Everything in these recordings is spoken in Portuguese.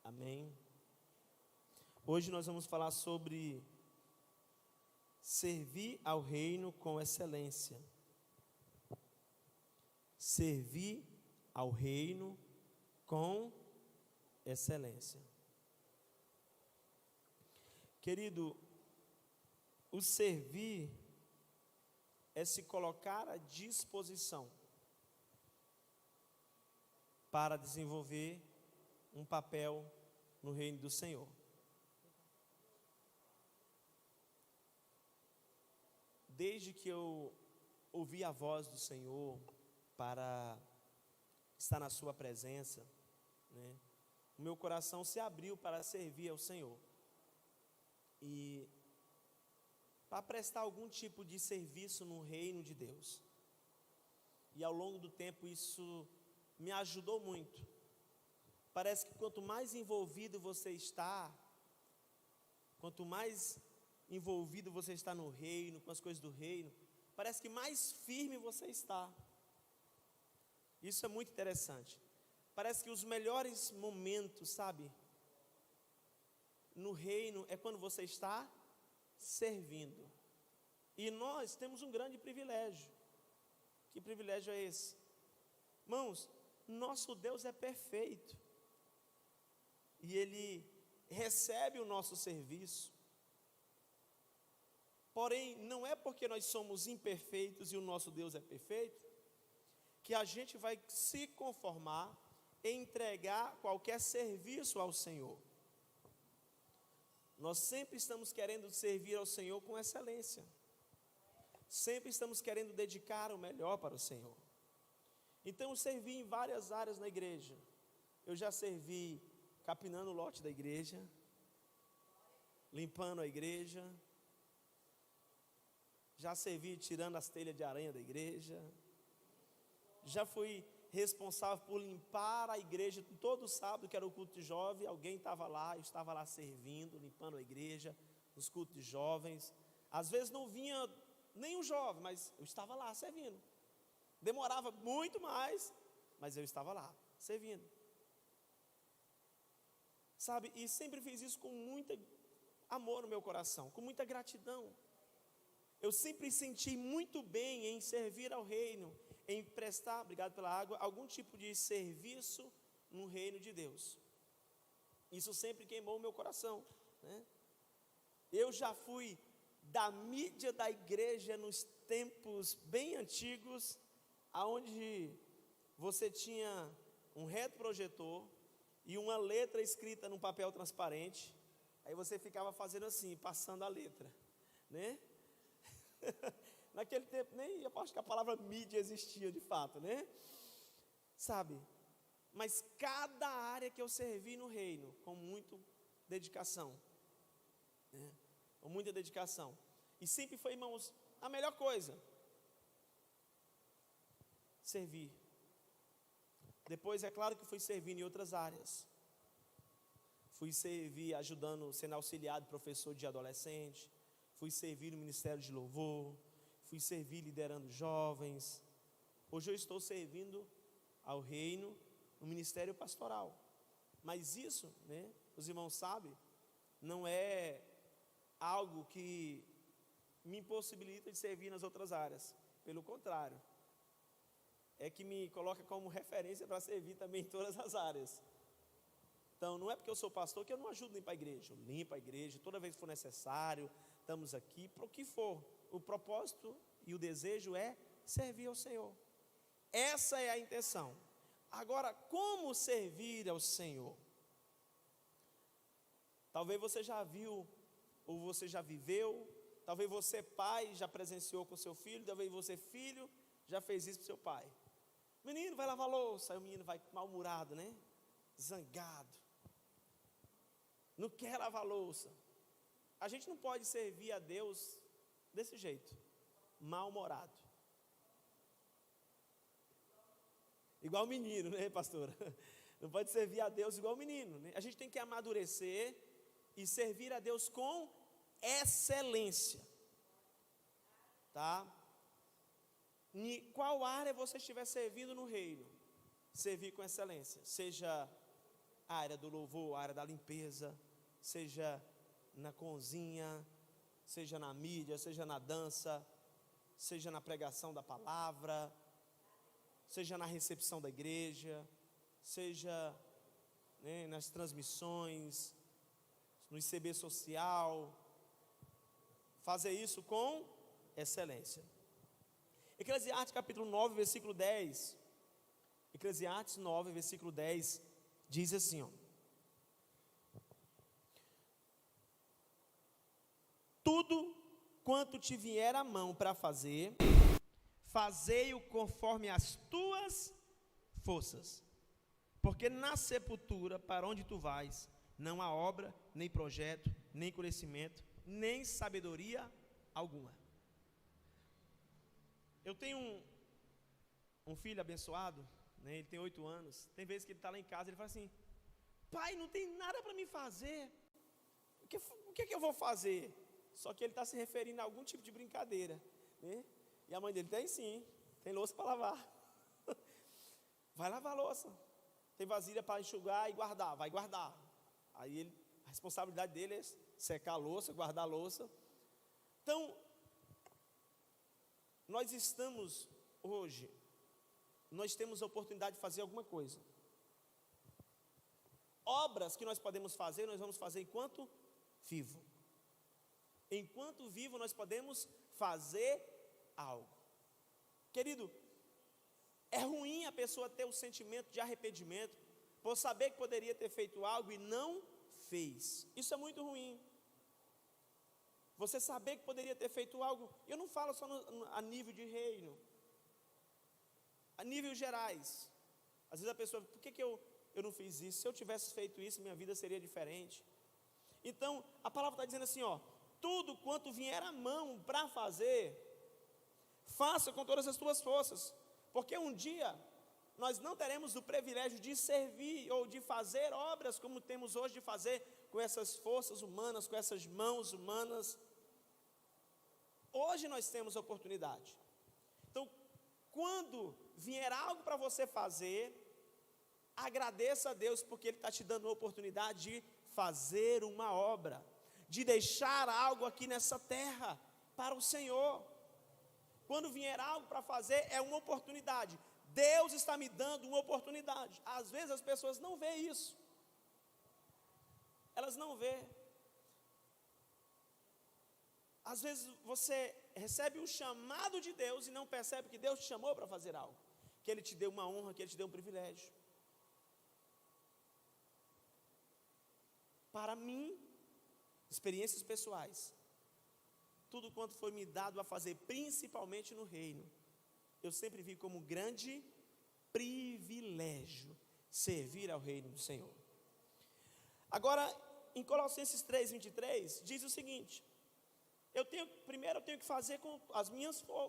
Amém. Hoje nós vamos falar sobre servir ao reino com excelência. Servir ao reino com excelência. Querido, o servir é se colocar à disposição para desenvolver um papel no reino do Senhor. Desde que eu ouvi a voz do Senhor para estar na sua presença, né, o meu coração se abriu para servir ao Senhor e para prestar algum tipo de serviço no reino de Deus. E ao longo do tempo isso me ajudou muito. Parece que quanto mais envolvido você está, quanto mais envolvido você está no reino, com as coisas do reino, parece que mais firme você está. Isso é muito interessante. Parece que os melhores momentos, sabe, no reino é quando você está servindo. E nós temos um grande privilégio. Que privilégio é esse? Irmãos, nosso Deus é perfeito. E Ele recebe o nosso serviço. Porém, não é porque nós somos imperfeitos e o nosso Deus é perfeito, que a gente vai se conformar em entregar qualquer serviço ao Senhor. Nós sempre estamos querendo servir ao Senhor com excelência. Sempre estamos querendo dedicar o melhor para o Senhor. Então, eu servi em várias áreas na igreja. Eu já servi capinando o lote da igreja, limpando a igreja, já servi tirando as telhas de aranha da igreja, já fui responsável por limpar a igreja todo sábado, que era o culto de jovem, alguém estava lá, eu estava lá servindo, limpando a igreja, nos cultos de jovens. Às vezes não vinha nenhum jovem, mas eu estava lá servindo. Demorava muito mais, mas eu estava lá servindo. Sabe, e sempre fiz isso com muito amor no meu coração, com muita gratidão. Eu sempre senti muito bem em servir ao reino, em prestar, obrigado pela água, algum tipo de serviço no reino de Deus. Isso sempre queimou o meu coração, né? Eu já fui da mídia da igreja nos tempos bem antigos, aonde você tinha um retroprojetor e uma letra escrita num papel transparente, aí você ficava fazendo assim, passando a letra, né? Naquele tempo nem eu acho que a palavra mídia existia de fato, né? Sabe? Mas cada área que eu servi no reino, com muita dedicação, né? Com muita dedicação, e sempre foi, irmãos, a melhor coisa, servir. Depois é claro que fui servindo em outras áreas. Fui servir ajudando, sendo auxiliar de professor de adolescente. Fui servir no ministério de louvor. Fui servir liderando jovens. Hoje eu estou servindo ao reino no ministério pastoral. Mas isso, né, os irmãos sabem, não é algo que me impossibilita de servir nas outras áreas. Pelo contrário, é que me coloca como referência para servir também em todas as áreas. Então, não é porque eu sou pastor que eu não ajudo a limpar a igreja. Eu limpo a igreja toda vez que for necessário. Estamos aqui para o que for. O propósito e o desejo é servir ao Senhor. Essa é a intenção. Agora, como servir ao Senhor? Talvez você já viu, ou você já viveu. Talvez você, pai, já presenciou com seu filho. Talvez você, filho, já fez isso com seu pai. Menino, vai lavar louça. Aí o menino vai mal-humorado, né? Zangado. Não quer lavar louça. A gente não pode servir a Deus desse jeito, mal-humorado. Igual o menino, né, pastora? Não pode servir a Deus igual o menino, né? A gente tem que amadurecer e servir a Deus com excelência. Tá? Em qual área você estiver servindo no reino, servir com excelência. Seja a área do louvor, a área da limpeza, seja na cozinha, seja na mídia, seja na dança, seja na pregação da palavra, seja na recepção da igreja, seja, né, nas transmissões, no ICB social. Fazer isso com excelência. Eclesiastes capítulo 9, versículo 10. Eclesiastes 9, versículo 10, diz assim, ó: tudo quanto te vier à mão para fazer, fazei-o conforme as tuas forças, porque na sepultura para onde tu vais, não há obra, nem projeto, nem conhecimento, nem sabedoria alguma. Eu tenho um filho abençoado, né, ele tem 8 anos, tem vezes que ele está lá em casa, ele fala assim: pai, não tem nada para me fazer, o que é que eu vou fazer? Só que ele está se referindo a algum tipo de brincadeira, né? E a mãe dele: tem sim, tem louça para lavar, vai lavar a louça, tem vasilha para enxugar e guardar, vai guardar. Aí a responsabilidade dele é secar a louça, guardar a louça. Então, nós estamos hoje, nós temos a oportunidade de fazer alguma coisa. Obras que nós podemos fazer, nós vamos fazer enquanto vivo. Enquanto vivo, nós podemos fazer algo. Querido, é ruim a pessoa ter o sentimento de arrependimento por saber que poderia ter feito algo e não fez. Isso é muito ruim. Você saber que poderia ter feito algo, eu não falo só a nível de reino, a níveis gerais. Às vezes a pessoa: por que eu não fiz isso? Se eu tivesse feito isso, minha vida seria diferente. Então, a palavra está dizendo assim, ó: tudo quanto vier à mão para fazer, faça com todas as tuas forças, porque um dia nós não teremos o privilégio de servir ou de fazer obras como temos hoje de fazer com essas forças humanas, com essas mãos humanas. Hoje nós temos a oportunidade. Então, quando vier algo para você fazer, agradeça a Deus, porque Ele está te dando a oportunidade de fazer uma obra, de deixar algo aqui nessa terra para o Senhor. Quando vier algo para fazer, é uma oportunidade. Deus está me dando uma oportunidade. Às vezes as pessoas não veem isso. Elas não veem. Às vezes você recebe um chamado de Deus e não percebe que Deus te chamou para fazer algo, que Ele te deu uma honra, que Ele te deu um privilégio. Para mim, experiências pessoais, tudo quanto foi me dado a fazer, principalmente no reino, eu sempre vi como grande privilégio servir ao reino do Senhor. Agora, em Colossenses 3:23, diz o seguinte: primeiro eu tenho que fazer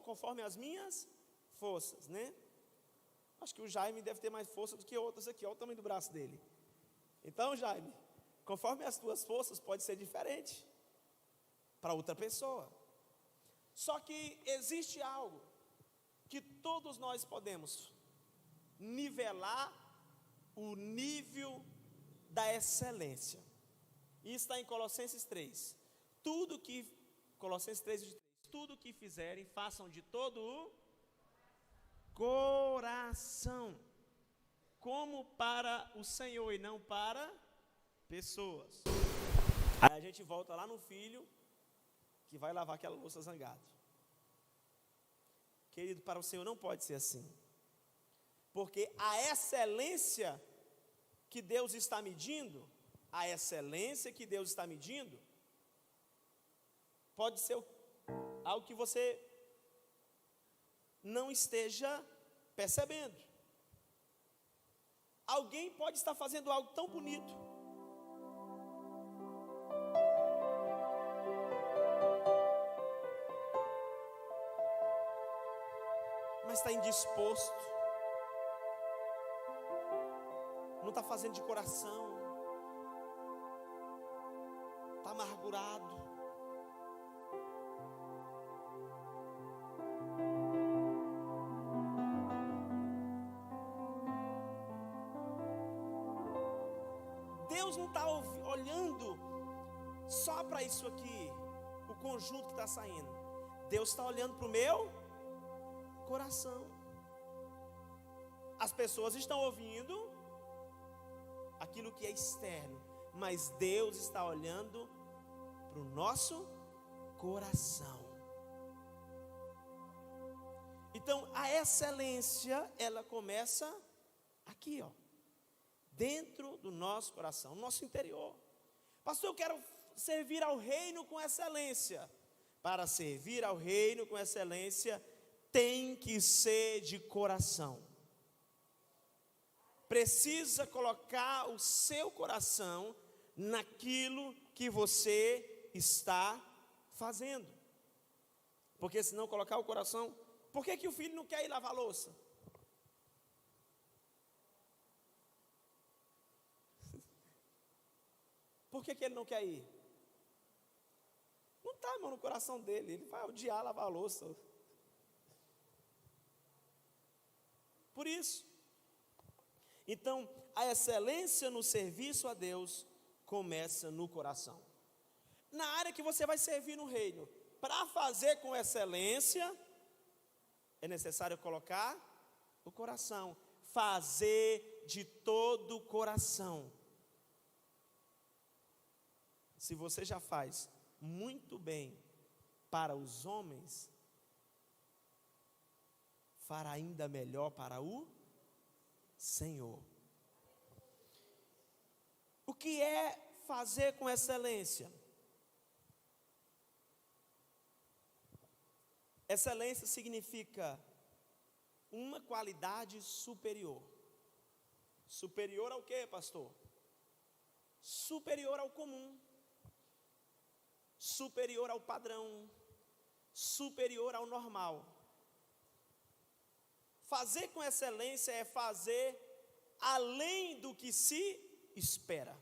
conforme as minhas forças, né? Acho que o Jaime deve ter mais força do que outros aqui, olha o tamanho do braço dele. Então, Jaime, conforme as tuas forças pode ser diferente para outra pessoa. Só que existe algo que todos nós podemos nivelar o nível da excelência. E está em Colossenses 3. Colossenses 3:23. Tudo que fizerem, façam de todo o coração, como para o Senhor e não para pessoas. Aí a gente volta lá no filho que vai lavar aquela louça zangado. Querido, para o Senhor não pode ser assim, porque a excelência que Deus está medindo, pode ser algo que você não esteja percebendo. Alguém pode estar fazendo algo tão bonito, mas está indisposto, não está fazendo de coração, está amargurado. Deus não está olhando só para isso aqui, o conjunto que está saindo. Deus está olhando para o meu coração. As pessoas estão ouvindo aquilo que é externo, mas Deus está olhando para o nosso coração. Então a excelência, ela começa aqui, ó, dentro do nosso coração, no nosso interior. Pastor, eu quero servir ao reino com excelência. Para servir ao reino com excelência, tem que ser de coração. Precisa colocar o seu coração naquilo que você está fazendo. Porque se não colocar o coração, por que o filho não quer ir lavar a louça? Por que ele não quer ir? Não está, irmão, no coração dele. Ele vai odiar lavar a louça. Por isso. Então, a excelência no serviço a Deus começa no coração. Na área que você vai servir no reino, para fazer com excelência, é necessário colocar o coração. Fazer de todo o coração. Se você já faz muito bem para os homens, fará ainda melhor para o Senhor. O que é fazer com excelência? Excelência significa uma qualidade superior. Superior ao quê, pastor? Superior ao comum. Superior ao padrão, superior ao normal. Fazer com excelência é fazer além do que se espera.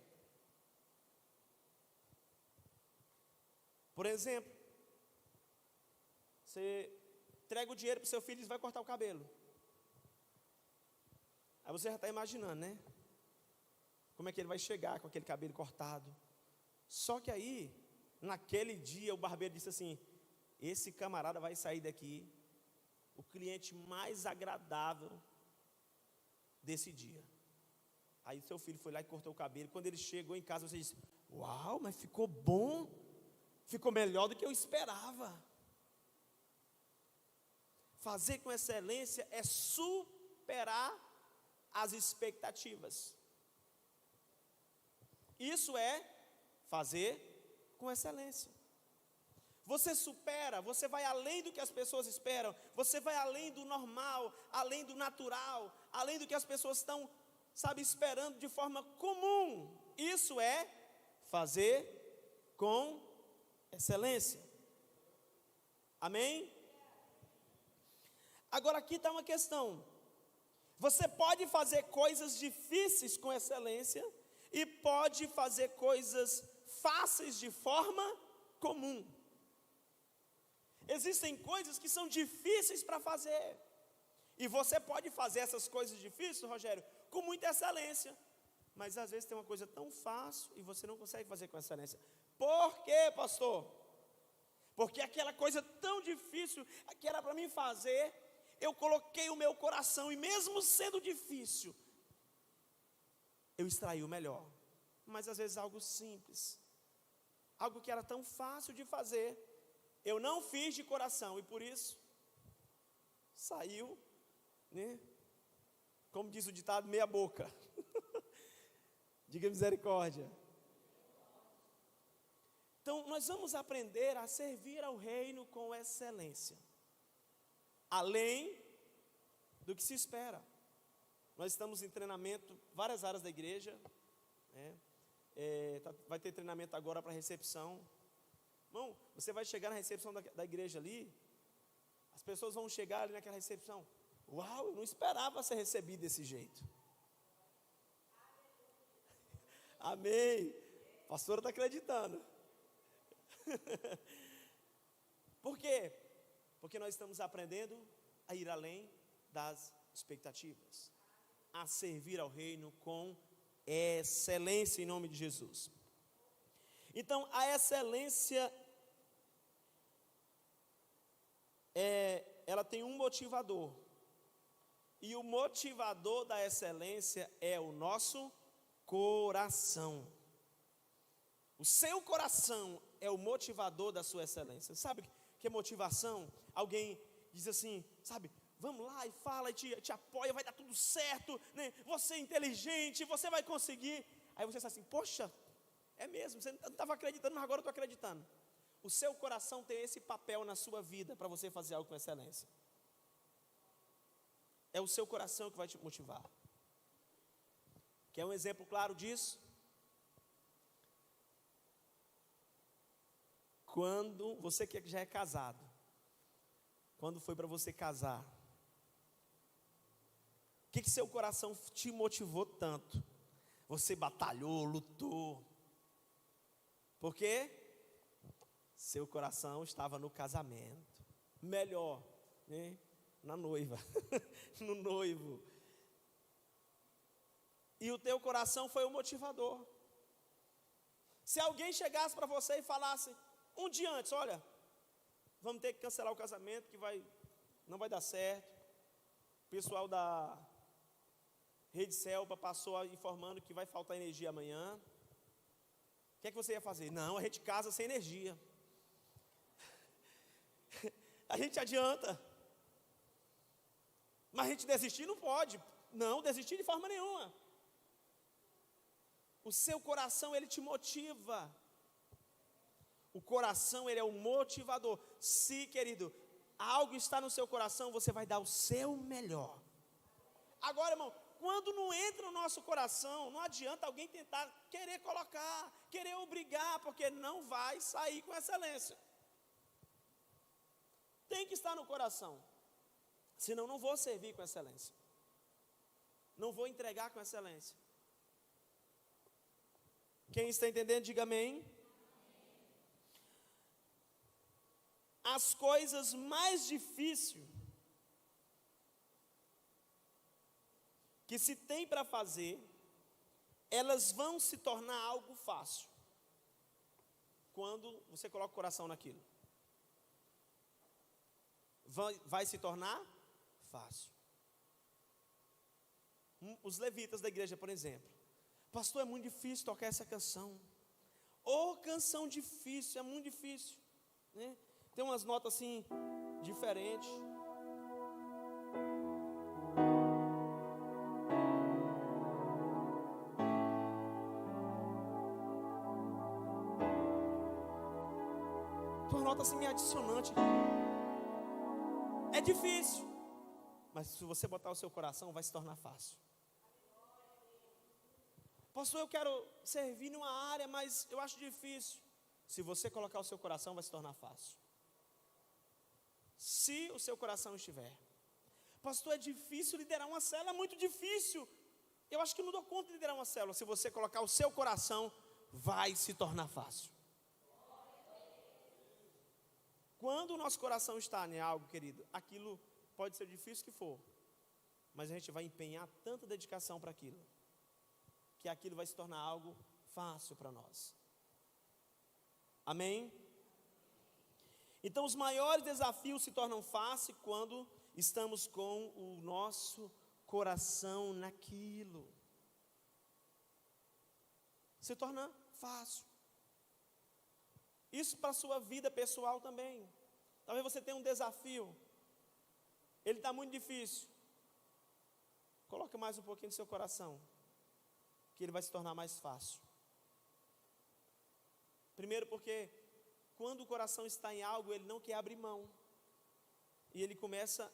Por exemplo, você entrega o dinheiro para o seu filho e diz, vai cortar o cabelo. Aí você já está imaginando, né? Como é que ele vai chegar com aquele cabelo cortado. Só que aí, naquele dia, o barbeiro disse assim, esse camarada vai sair daqui o cliente mais agradável desse dia. Aí seu filho foi lá e cortou o cabelo. Quando ele chegou em casa, você disse, uau, mas ficou bom. Ficou melhor do que eu esperava. Fazer com excelência é superar as expectativas. Isso é fazer com excelência. Você supera, você vai além do que as pessoas esperam, você vai além do normal, além do natural, além do que as pessoas estão, esperando de forma comum. Isso é fazer com excelência. Amém? Agora aqui está uma questão. Você pode fazer coisas difíceis com excelência e pode fazer coisas fáceis de forma comum. Existem coisas que são difíceis para fazer. E você pode fazer essas coisas difíceis, Rogério, com muita excelência. Mas às vezes tem uma coisa tão fácil e você não consegue fazer com excelência. Por quê, pastor? Porque aquela coisa tão difícil que era para mim fazer, eu coloquei o meu coração e mesmo sendo difícil, eu extraí o melhor. Mas às vezes algo simples, algo que era tão fácil de fazer, eu não fiz de coração e por isso saiu, né? Como diz o ditado, meia boca. Diga misericórdia. Então nós vamos aprender a servir ao reino com excelência, além do que se espera. Nós estamos em treinamento, várias áreas da igreja, né? Vai ter treinamento agora para recepção. Irmão, você vai chegar na recepção da igreja ali, as pessoas vão chegar ali naquela recepção, uau, eu não esperava ser recebido desse jeito. Amém, a pastora está acreditando. Por quê? Porque nós estamos aprendendo a ir além das expectativas, a servir ao reino com excelência em nome de Jesus. Então, a excelência ela tem um motivador. E o motivador da excelência é o nosso coração. O seu coração é o motivador da sua excelência. Sabe o que é motivação? Alguém diz assim, sabe, vamos lá e fala, e te apoia, vai dar tudo certo, né? Você é inteligente, você vai conseguir. Aí você diz assim, poxa, é mesmo, você não estava acreditando, mas agora eu estou acreditando. O seu coração tem esse papel na sua vida para você fazer algo com excelência. É o seu coração que vai te motivar. Quer um exemplo claro disso? Quando você que já é casado, quando foi para você casar, o que seu coração te motivou tanto? Você batalhou, lutou. Por quê? Seu coração estava no casamento. Melhor, né? Na noiva, no noivo. E o teu coração foi o motivador. Se alguém chegasse para você e falasse um dia antes, olha, vamos ter que cancelar o casamento, que não vai dar certo. O pessoal da Rede Selva passou informando que vai faltar energia amanhã. O que é que você ia fazer? Não, a gente casa sem energia. A gente adianta. Mas a gente desistir não pode. Não, desistir de forma nenhuma. O seu coração, ele te motiva. O coração, ele é o motivador. Se, querido, algo está no seu coração, você vai dar o seu melhor. Agora, irmão, quando não entra no nosso coração, não adianta alguém tentar querer colocar, querer obrigar, porque não vai sair com excelência. Tem que estar no coração. Senão não vou servir com excelência. Não vou entregar com excelência. Quem está entendendo, diga amém. As coisas mais difíceis que se tem para fazer, elas vão se tornar algo fácil quando você coloca o coração naquilo. Vai se tornar fácil. Os levitas da igreja, por exemplo, pastor, é muito difícil tocar essa canção. Canção difícil, é muito difícil, né? Tem umas notas assim diferentes. Tem uma nota assim meio adicionante. É difícil, mas se você botar o seu coração, vai se tornar fácil. Pastor, eu quero servir numa área, mas eu acho difícil. Se você colocar o seu coração, vai se tornar fácil. Se o seu coração estiver. Pastor, é difícil liderar uma célula, é muito difícil. Eu acho que não dou conta de liderar uma célula. Se você colocar o seu coração, vai se tornar fácil. Quando o nosso coração está em algo, querido, aquilo pode ser difícil que for, mas a gente vai empenhar tanta dedicação para aquilo, que aquilo vai se tornar algo fácil para nós. Amém? Então os maiores desafios se tornam fáceis quando estamos com o nosso coração naquilo. Se torna fácil. Isso para a sua vida pessoal também. Talvez você tenha um desafio. Ele está muito difícil. Coloque mais um pouquinho no seu coração, que ele vai se tornar mais fácil. Primeiro porque quando o coração está em algo, ele não quer abrir mão. E ele começa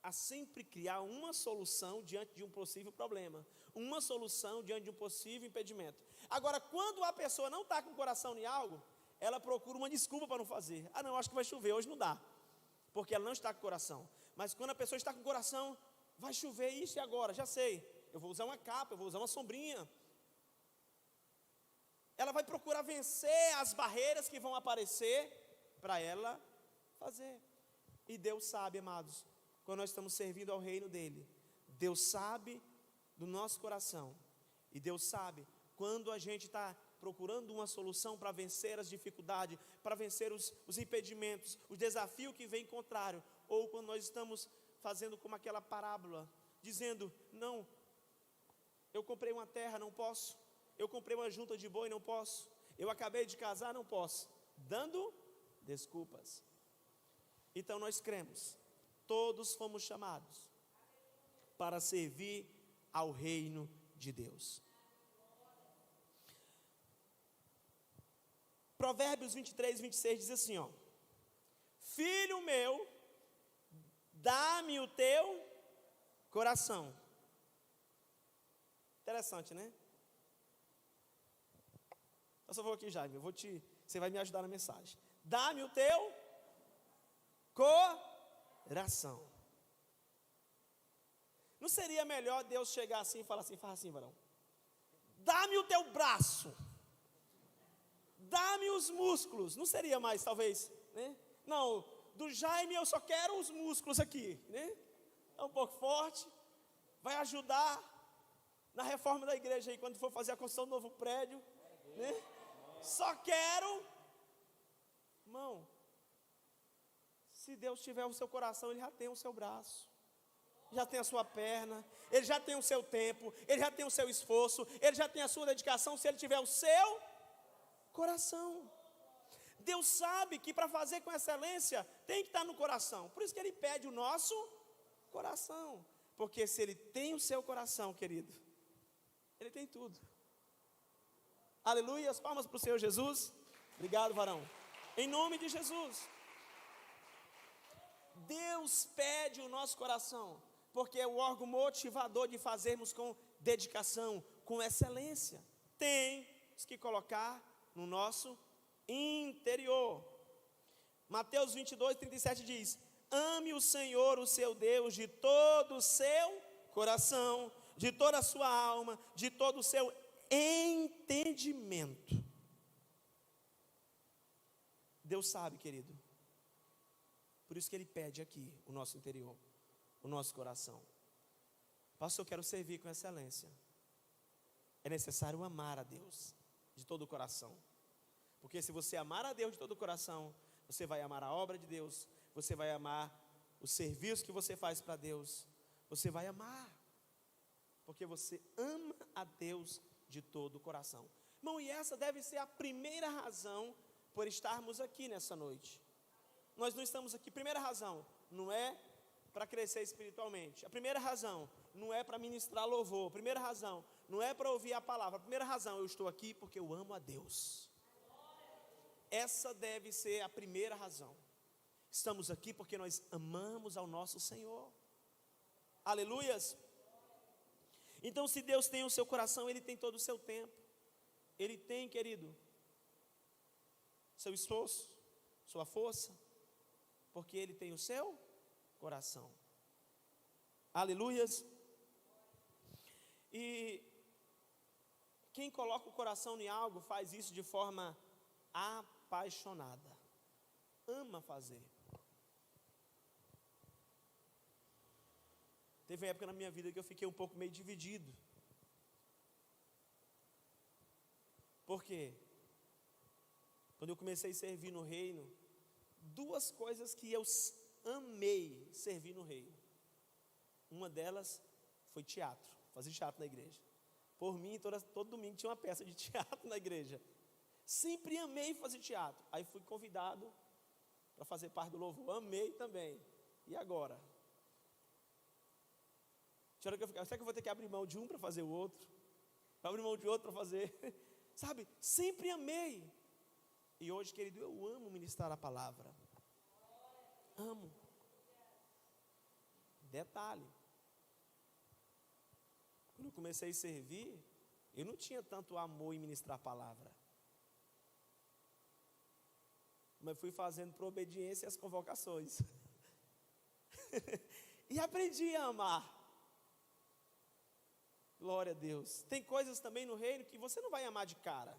a sempre criar uma solução diante de um possível problema. Uma solução diante de um possível impedimento. Agora, quando a pessoa não está com o coração em algo, ela procura uma desculpa para não fazer. Não, acho que vai chover, hoje não dá. Porque ela não está com o coração. Mas quando a pessoa está com o coração, vai chover isso e agora, já sei. Eu vou usar uma capa, eu vou usar uma sombrinha. Ela vai procurar vencer as barreiras que vão aparecer para ela fazer. E Deus sabe, amados, quando nós estamos servindo ao reino dele, Deus sabe do nosso coração. E Deus sabe, quando a gente está procurando uma solução para vencer as dificuldades, para vencer os impedimentos, os desafios que vem contrário, ou quando nós estamos fazendo como aquela parábola, dizendo, não, eu comprei uma terra, não posso, eu comprei uma junta de boi, não posso, eu acabei de casar, não posso, dando desculpas. Então nós cremos, todos fomos chamados para servir ao reino de Deus. Provérbios 23, 26 diz assim, ó: filho meu, dá-me o teu coração. Interessante, né? Eu só vou aqui, Jaime, você vai me ajudar na mensagem. Dá-me o teu coração. Não seria melhor Deus chegar assim e falar assim, faz assim, varão, dá-me o teu braço, dá-me os músculos? Não seria mais, talvez, né? Não, do Jaime eu só quero os músculos aqui, né? É um pouco forte, vai ajudar na reforma da igreja aí, quando for fazer a construção do novo prédio, né? Só quero, irmão, se Deus tiver o seu coração, Ele já tem o seu braço, já tem a sua perna, Ele já tem o seu tempo, Ele já tem o seu esforço, Ele já tem a sua dedicação, se Ele tiver o seu coração. Deus sabe que para fazer com excelência, tem que estar no coração, por isso que Ele pede o nosso coração, porque se Ele tem o seu coração, querido, Ele tem tudo. Aleluia, as palmas para o Senhor Jesus. Obrigado, varão. Em nome de Jesus. Deus pede o nosso coração, porque é o órgão motivador de fazermos com dedicação, com excelência. Temos que colocar no nosso interior. Mateus 22, 37 diz: ame o Senhor, o seu Deus, de todo o seu coração, de toda a sua alma, de todo o seu entendimento. Deus sabe, querido. Por isso que Ele pede aqui o nosso interior, o nosso coração. Pastor, eu quero servir com excelência. É necessário amar a Deus de todo o coração. Porque se você amar a Deus de todo o coração, você vai amar a obra de Deus, você vai amar o serviço que você faz para Deus, você vai amar, porque você ama a Deus de todo o coração. Irmão, e essa deve ser a primeira razão por estarmos aqui nessa noite. Nós não estamos aqui, primeira razão, não é para crescer espiritualmente. A primeira razão não é para ministrar louvor. A primeira razão não é para ouvir a palavra. A primeira razão, eu estou aqui porque eu amo a Deus. Essa deve ser a primeira razão. Estamos aqui porque nós amamos ao nosso Senhor. Aleluias. Então, se Deus tem o seu coração, Ele tem todo o seu tempo. Ele tem, querido, seu esforço, sua força, porque Ele tem o seu coração. Aleluias. E quem coloca o coração em algo faz isso de forma apaixonada, ama fazer. Teve uma época na minha vida que eu fiquei um pouco meio dividido. Por quê? Quando eu comecei a servir no reino, duas coisas que eu amei servir no reino. Uma delas foi teatro, fazer teatro na igreja. Por mim, todo domingo tinha uma peça de teatro na igreja. Sempre amei fazer teatro. Aí fui convidado para fazer parte do louvor. Amei também. E agora? Será que eu vou ter que abrir mão de um para fazer o outro? Abrir mão de outro para fazer? Sabe? Sempre amei. E hoje, querido, eu amo ministrar a palavra. Amo. Detalhe. Quando eu comecei a servir, eu não tinha tanto amor em ministrar a palavra. Mas fui fazendo por obediência às convocações. E aprendi a amar. Glória a Deus. Tem coisas também no reino que você não vai amar de cara.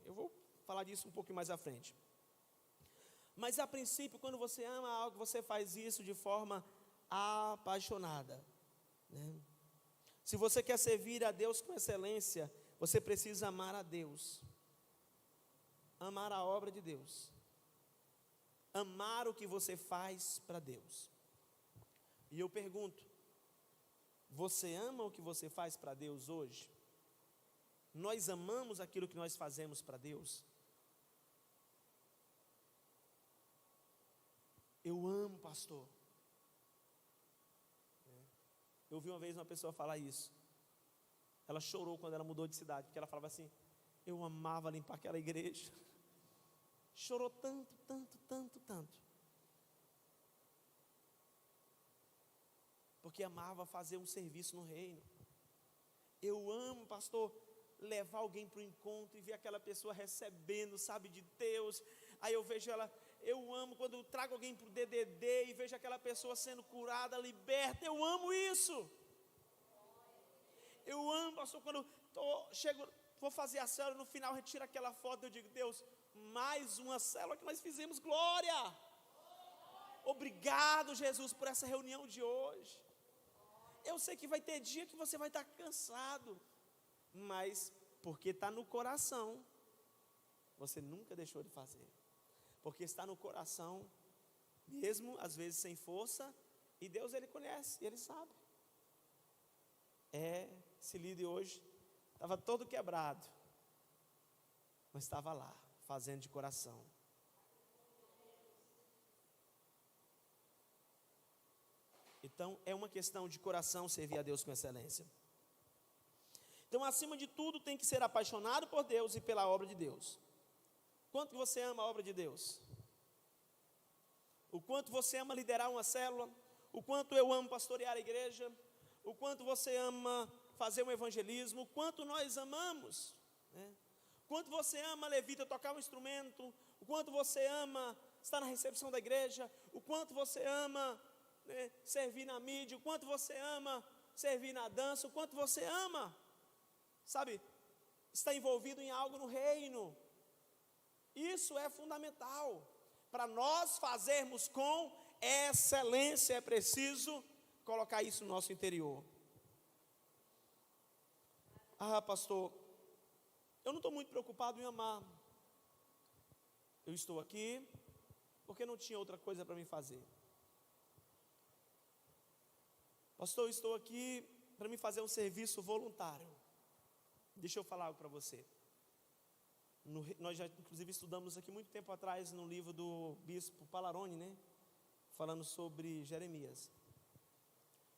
Eu vou falar disso um pouquinho mais à frente. Mas a princípio, quando você ama algo, você faz isso de forma apaixonada, né? Se você quer servir a Deus com excelência, você precisa amar a Deus, amar a obra de Deus, amar o que você faz para Deus. E eu pergunto, você ama o que você faz para Deus hoje? Nós amamos aquilo que nós fazemos para Deus? Eu amo, pastor. Eu ouvi uma vez uma pessoa falar isso. Ela chorou quando ela mudou de cidade, porque ela falava assim: eu amava limpar aquela igreja. Chorou tanto, tanto, tanto, tanto. Porque amava fazer um serviço no reino. Eu amo, pastor, levar alguém para o encontro e ver aquela pessoa recebendo, sabe, de Deus. Aí eu vejo ela, eu amo quando eu trago alguém para o DDD e vejo aquela pessoa sendo curada, liberta. Eu amo isso. Eu amo, pastor, quando vou fazer a célula, no final retiro aquela foto, eu digo: Deus, mais uma célula que nós fizemos, glória. Obrigado, Jesus, por essa reunião de hoje. Eu sei que vai ter dia que você vai estar cansado, mas porque está no coração, você nunca deixou de fazer. Porque está no coração, mesmo às vezes sem força, e Deus, Ele conhece, Ele sabe. Esse líder hoje estava todo quebrado, mas estava lá, fazendo de coração. Então, é uma questão de coração servir a Deus com excelência. Então, acima de tudo, tem que ser apaixonado por Deus e pela obra de Deus. Quanto você ama a obra de Deus? O quanto você ama liderar uma célula? O quanto eu amo pastorear a igreja? O quanto você ama fazer um evangelismo? O quanto nós amamos, né? O quanto você ama, levita, tocar um instrumento? O quanto você ama estar na recepção da igreja? O quanto você ama, né, servir na mídia? O quanto você ama servir na dança? O quanto você ama, sabe, estar envolvido em algo no reino? Isso é fundamental. Para nós fazermos com excelência, é preciso colocar isso no nosso interior. Ah, pastor, eu não estou muito preocupado em amar. Eu estou aqui porque não tinha outra coisa para mim fazer. Pastor, eu estou aqui para me fazer um serviço voluntário. Deixa eu falar algo para você. Nós já inclusive estudamos aqui muito tempo atrás no livro do bispo Palarone, né? Falando sobre Jeremias.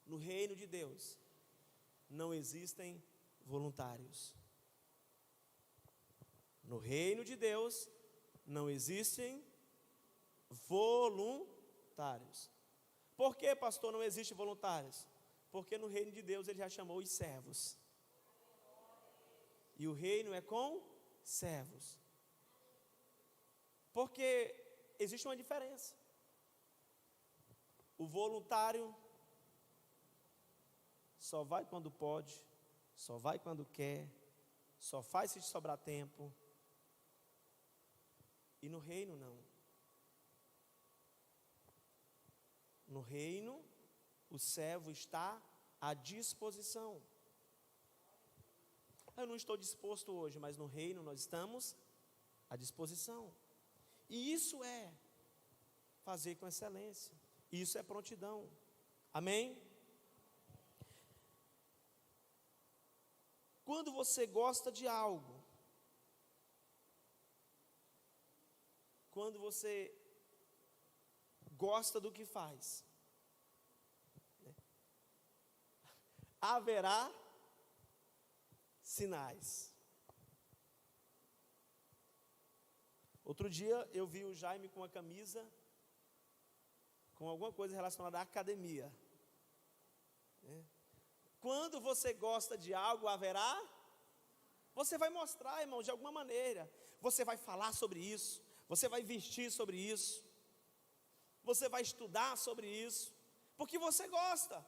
No reino de Deus não existem voluntários. No reino de Deus não existem voluntários. Por que, pastor, não existe voluntários? Porque no reino de Deus Ele já chamou os servos. E o reino é com servos. Porque existe uma diferença. O voluntário só vai quando pode, só vai quando quer, só faz se sobrar tempo. E no reino não. No reino, o servo está à disposição. Eu não estou disposto hoje, mas no reino nós estamos à disposição. E isso é fazer com excelência. Isso é prontidão. Amém? Quando você gosta de algo, quando você gosta do que faz, né, haverá sinais. Outro dia eu vi o Jaime com uma camisa com alguma coisa relacionada à academia, né? Quando você gosta de algo, haverá, você vai mostrar, irmão, de alguma maneira. Você vai falar sobre isso, você vai vestir sobre isso, você vai estudar sobre isso, porque você gosta,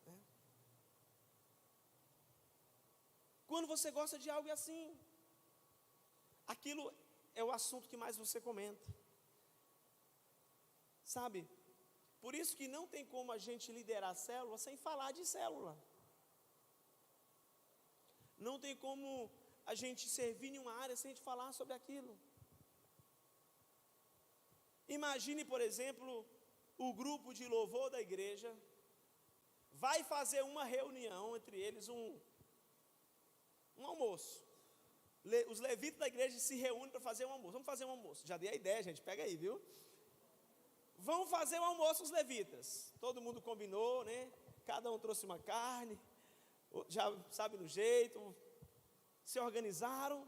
né? Quando você gosta de algo é assim, aquilo é o assunto que mais você comenta, sabe? Por isso que não tem como a gente liderar a célula sem falar de célula. Não tem como a gente servir em uma área sem a gente falar sobre aquilo. Imagine, por exemplo, o grupo de louvor da igreja vai fazer uma reunião, entre eles um almoço. Os levitas da igreja se reúnem para fazer um almoço. Vamos fazer um almoço. Já dei a ideia, gente, pega aí, viu? Vão fazer um almoço os levitas. Todo mundo combinou, né? Cada um trouxe uma carne, já sabe do jeito, se organizaram.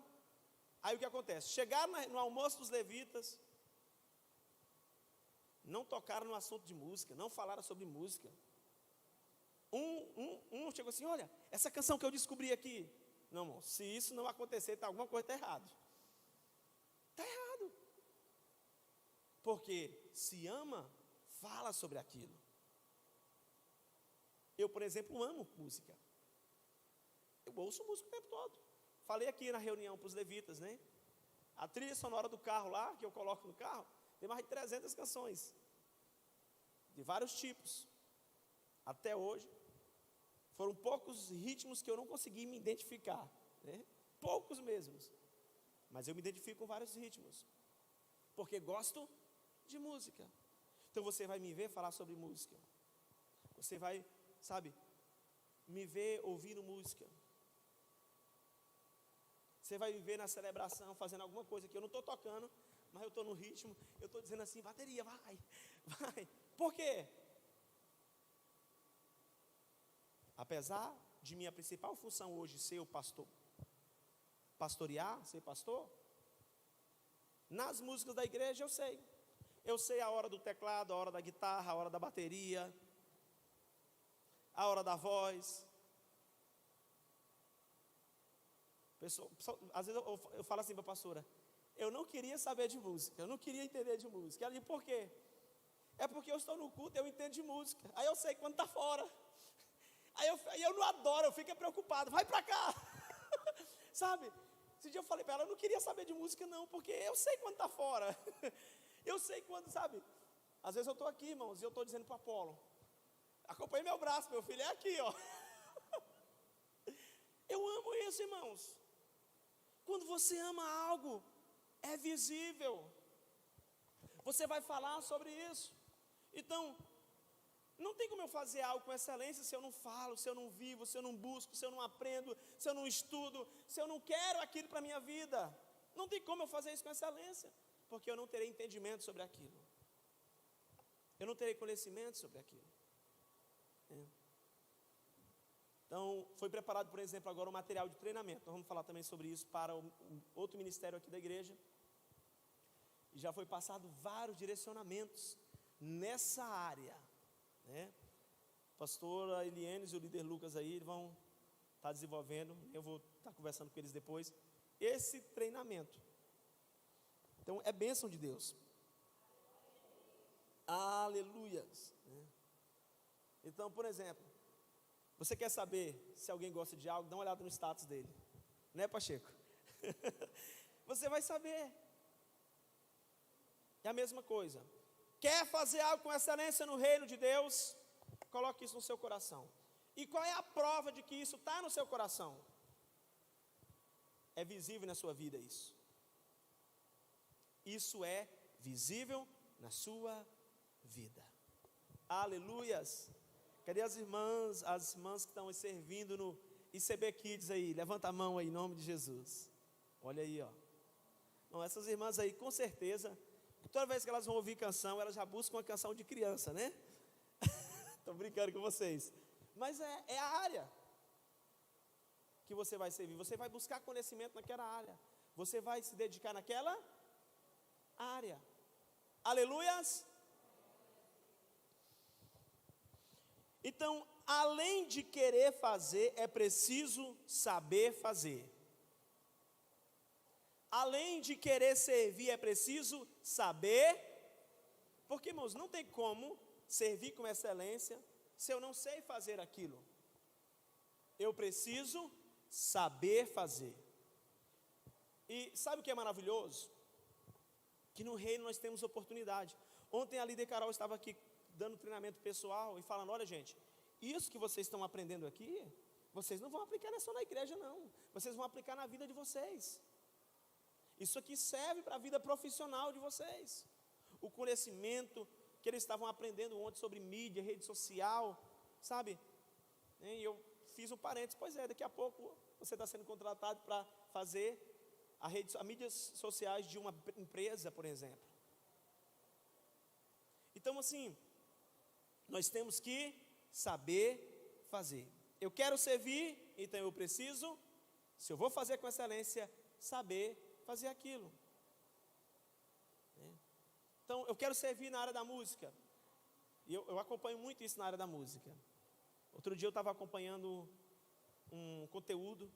Aí o que acontece? Chegaram no almoço dos levitas, não tocaram no assunto de música, não falaram sobre música. Um chegou assim: olha, essa canção que eu descobri aqui. Não, irmão, se isso não acontecer, alguma coisa está errada. Está errado. Porque se ama, fala sobre aquilo. Eu, por exemplo, amo música. Eu ouço música o tempo todo. Falei aqui na reunião para os levitas, né? A trilha sonora do carro lá, que eu coloco no carro, tem mais de 300 canções. De vários tipos. Até hoje. Foram poucos ritmos que eu não consegui me identificar, né? Poucos mesmos. Mas eu me identifico com vários ritmos. Porque gosto de música. Então você vai me ver falar sobre música. Você vai, sabe, me ver ouvindo música. Você vai me ver na celebração fazendo alguma coisa que eu não estou tocando, mas eu estou no ritmo, eu estou dizendo assim: bateria, vai. Por quê? Apesar de minha principal função hoje ser o pastor, pastorear, ser pastor, nas músicas da igreja eu sei. Eu sei a hora do teclado, a hora da guitarra, a hora da bateria, a hora da voz. Às vezes eu falo assim para a pastora: eu não queria saber de música, eu não queria entender de música. Ela diz: por quê? É porque eu estou no culto, eu entendo de música. Aí eu sei quando está fora. Aí eu não adoro, eu fico preocupado. Vai para cá. Sabe? Esse dia eu falei para ela: eu não queria saber de música não, porque eu sei quando está fora. Eu sei quando, sabe? Às vezes eu estou aqui, irmãos, e eu estou dizendo para o Apolo: acompanhe meu braço, meu filho é aqui, ó. Eu amo isso, irmãos. Quando você ama algo, é visível. Você vai falar sobre isso. Então, não tem como eu fazer algo com excelência se eu não falo, se eu não vivo, se eu não busco, se eu não aprendo, se eu não estudo, se eu não quero aquilo para a minha vida. Não tem como eu fazer isso com excelência, porque eu não terei entendimento sobre aquilo. Eu não terei conhecimento sobre aquilo. Então, foi preparado, por exemplo, agora um material de treinamento. Nós vamos falar também sobre isso para outro ministério aqui da igreja. E já foi passado vários direcionamentos nessa área, né? Pastora Eliane e o líder Lucas aí vão estar desenvolvendo. Eu vou estar conversando com eles depois. Esse treinamento. Então, é bênção de Deus. Aleluias, né? Então, por exemplo, você quer saber se alguém gosta de algo? Dá uma olhada no status dele, né, Pacheco? Você vai saber. É a mesma coisa. Quer fazer algo com excelência no reino de Deus? Coloque isso no seu coração. E qual é a prova de que isso está no seu coração? É visível na sua vida isso. Isso é visível na sua vida. Aleluias. Cadê as irmãs que estão servindo no ICB Kids aí? Levanta a mão aí, em nome de Jesus. Olha aí, ó. Não, essas irmãs aí, com certeza, toda vez que elas vão ouvir canção, elas já buscam uma canção de criança, né? Estou brincando com vocês. Mas é a área que você vai servir. Você vai buscar conhecimento naquela área. Você vai se dedicar naquela área. Aleluias! Então, além de querer fazer, é preciso saber fazer. Além de querer servir, é preciso saber. Porque, irmãos, não tem como servir com excelência se eu não sei fazer aquilo. Eu preciso saber fazer. E sabe o que é maravilhoso? Que no reino nós temos oportunidade. Ontem a líder Carol estava aqui dando treinamento pessoal e falando: olha, gente, isso que vocês estão aprendendo aqui vocês não vão aplicar só na igreja, não. Vocês vão aplicar na vida de vocês. Isso aqui serve para a vida profissional de vocês. O conhecimento que eles estavam aprendendo ontem sobre mídia, rede social, sabe? E eu fiz um parênteses, pois é, daqui a pouco você está sendo contratado para fazer as mídias sociais de uma empresa, por exemplo. Então, assim, nós temos que saber fazer. Eu quero servir, então eu preciso, se eu vou fazer com excelência, saber fazer aquilo. Então, eu quero servir na área da música. E eu acompanho muito isso na área da música. Outro dia eu estava acompanhando um conteúdo,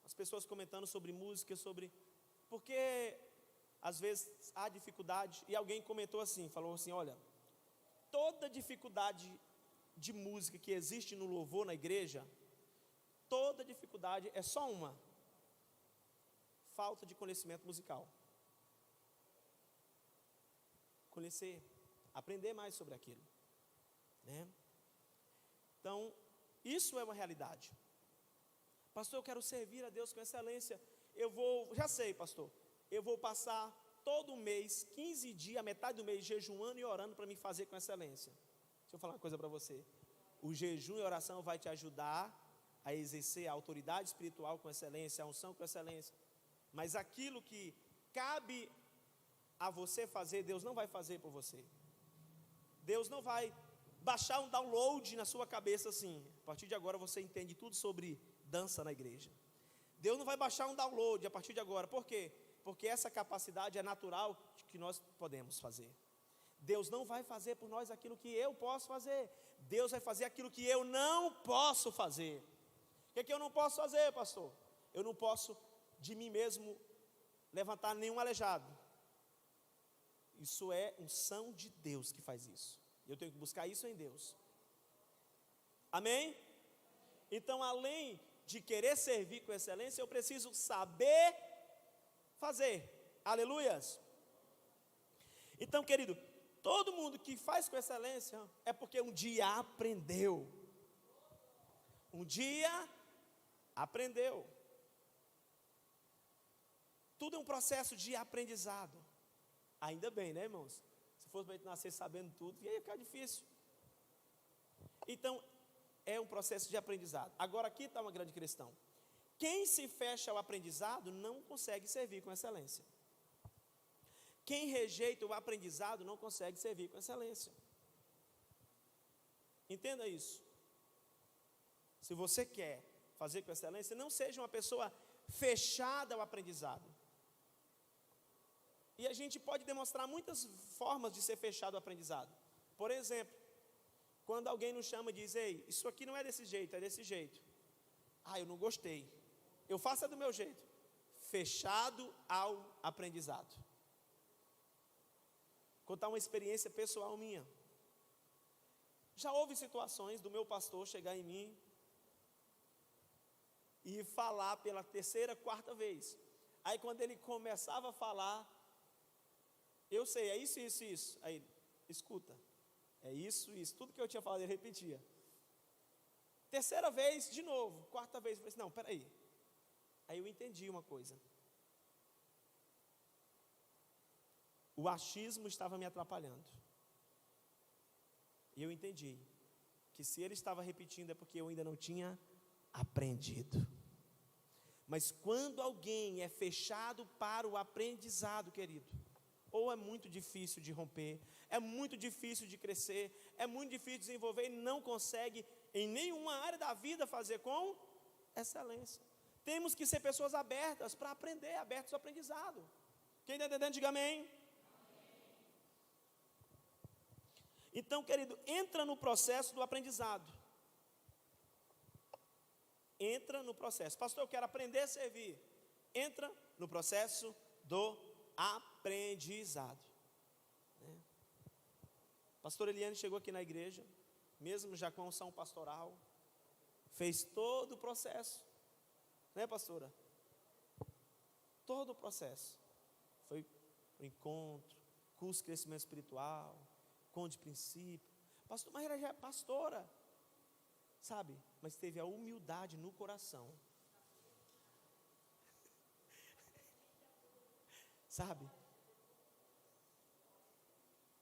as pessoas comentando sobre música, porque às vezes há dificuldade, e alguém comentou assim, falou assim, olha, toda dificuldade de música que existe no louvor na igreja, toda dificuldade é só uma: falta de conhecimento musical. Conhecer, aprender mais sobre aquilo, né? Então, isso é uma realidade. Pastor, eu quero servir a Deus com excelência. Já sei, pastor, eu vou passar todo mês, 15 dias, a metade do mês, jejuando e orando para me fazer com excelência. Deixa eu falar uma coisa para você. O jejum e oração vai te ajudar a exercer a autoridade espiritual com excelência, a unção com excelência. Mas aquilo que cabe a você fazer, Deus não vai fazer por você. Deus não vai baixar um download na sua cabeça assim: a partir de agora você entende tudo sobre dança na igreja. Deus não vai baixar um download a partir de agora. Por quê? Porque essa capacidade é natural que nós podemos fazer. Deus não vai fazer por nós aquilo que eu posso fazer. Deus vai fazer aquilo que eu não posso fazer. O que é que eu não posso fazer, pastor? Eu não posso de mim mesmo levantar nenhum aleijado. Isso é unção de Deus que faz isso. Eu tenho que buscar isso em Deus. Amém? Então, além de querer servir com excelência, eu preciso saber fazer. Aleluias. Então, querido, todo mundo que faz com excelência é porque um dia aprendeu. Um dia aprendeu. Tudo é um processo de aprendizado. Ainda bem, né, irmãos? Se fosse para a gente nascer sabendo tudo, ia ficar difícil. Então, é um processo de aprendizado. Agora, aqui está uma grande questão. Quem se fecha ao aprendizado não consegue servir com excelência. Quem rejeita o aprendizado não consegue servir com excelência. Entenda isso. Se você quer fazer com excelência, não seja uma pessoa fechada ao aprendizado. E a gente pode demonstrar muitas formas de ser fechado ao aprendizado. Por exemplo, quando alguém nos chama e diz: ei, isso aqui não é desse jeito, é desse jeito. Ah, eu não gostei. Eu faço do meu jeito. Fechado ao aprendizado. Contar uma experiência pessoal minha. Já houve situações do meu pastor chegar em mim e falar pela terceira, quarta vez. Aí quando ele começava a falar, eu sei, é isso, isso, isso. Aí, escuta, é isso, isso. Tudo que eu tinha falado, ele repetia. Terceira vez, de novo. Quarta vez, eu falei assim: não, peraí. Aí eu entendi uma coisa. O achismo estava me atrapalhando. E eu entendi que se ele estava repetindo é porque eu ainda não tinha aprendido. Mas quando alguém é fechado para o aprendizado, querido, ou é muito difícil de romper, é muito difícil de crescer, é muito difícil de desenvolver, e não consegue em nenhuma área da vida fazer com excelência. Temos que ser pessoas abertas para aprender, abertos ao aprendizado. Quem está entendendo, diga amém. Então, querido, entra no processo do aprendizado. Entra no processo. Pastor, eu quero aprender a servir. Entra no processo do aprendizado. Pastor Eliane chegou aqui na igreja, mesmo já com a unção pastoral, fez todo o processo, né, pastora? Todo o processo. Foi para o encontro, curso de crescimento espiritual, conto de princípio. Pastor, mas ela já é pastora. sabe? Mas teve a humildade no coração, sabe?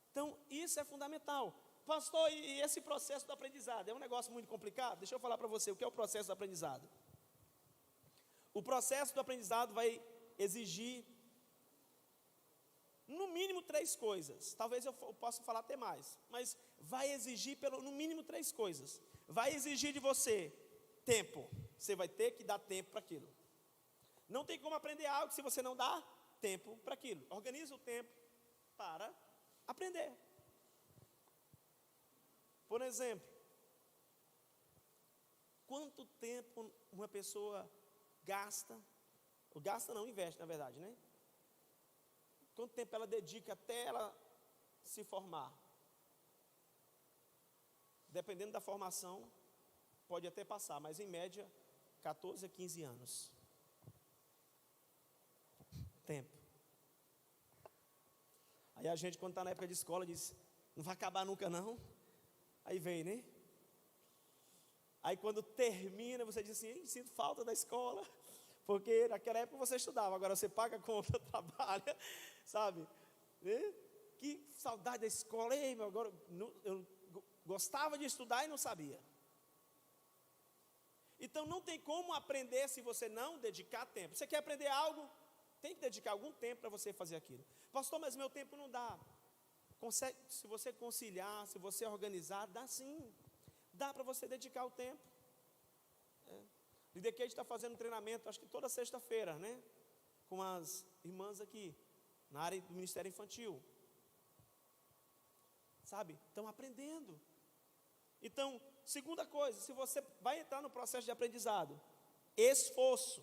Então, isso é fundamental. Pastor, e esse processo do aprendizado? É um negócio muito complicado? Deixa eu falar para você o que é o processo do aprendizado. O processo do aprendizado vai exigir, no mínimo, 3 coisas. Talvez eu possa falar até mais, mas vai exigir, no mínimo, 3 coisas. Vai exigir de você tempo. Você vai ter que dar tempo para aquilo. Não tem como aprender algo se você não dá tempo para aquilo. Organiza o tempo para aprender. Por exemplo, quanto tempo uma pessoa gasta, ou gasta não, investe na verdade, né? Quanto tempo ela dedica até ela se formar? Dependendo da formação, pode até passar, mas em média, 14 a 15 anos. Tempo. Aí a gente, quando está na época de escola, diz, não vai acabar nunca não. Aí vem, né? Aí quando termina, você diz assim, sinto falta da escola, porque naquela época você estudava, agora você paga a conta, trabalha, sabe? Né? Que saudade da escola, ei, meu, agora eu gostava de estudar e não sabia. Então não tem como aprender se você não dedicar tempo. Você quer aprender algo? Tem que dedicar algum tempo para você fazer aquilo. Pastor, mas meu tempo não dá. Se você conciliar, se você organizar, dá sim. Dá para você dedicar o tempo. Líder Kate está fazendo um treinamento, acho que toda sexta-feira, né? Com as irmãs aqui, na área do Ministério Infantil. Sabe? Estão aprendendo. Então, segunda coisa, se você vai entrar no processo de aprendizado, esforço,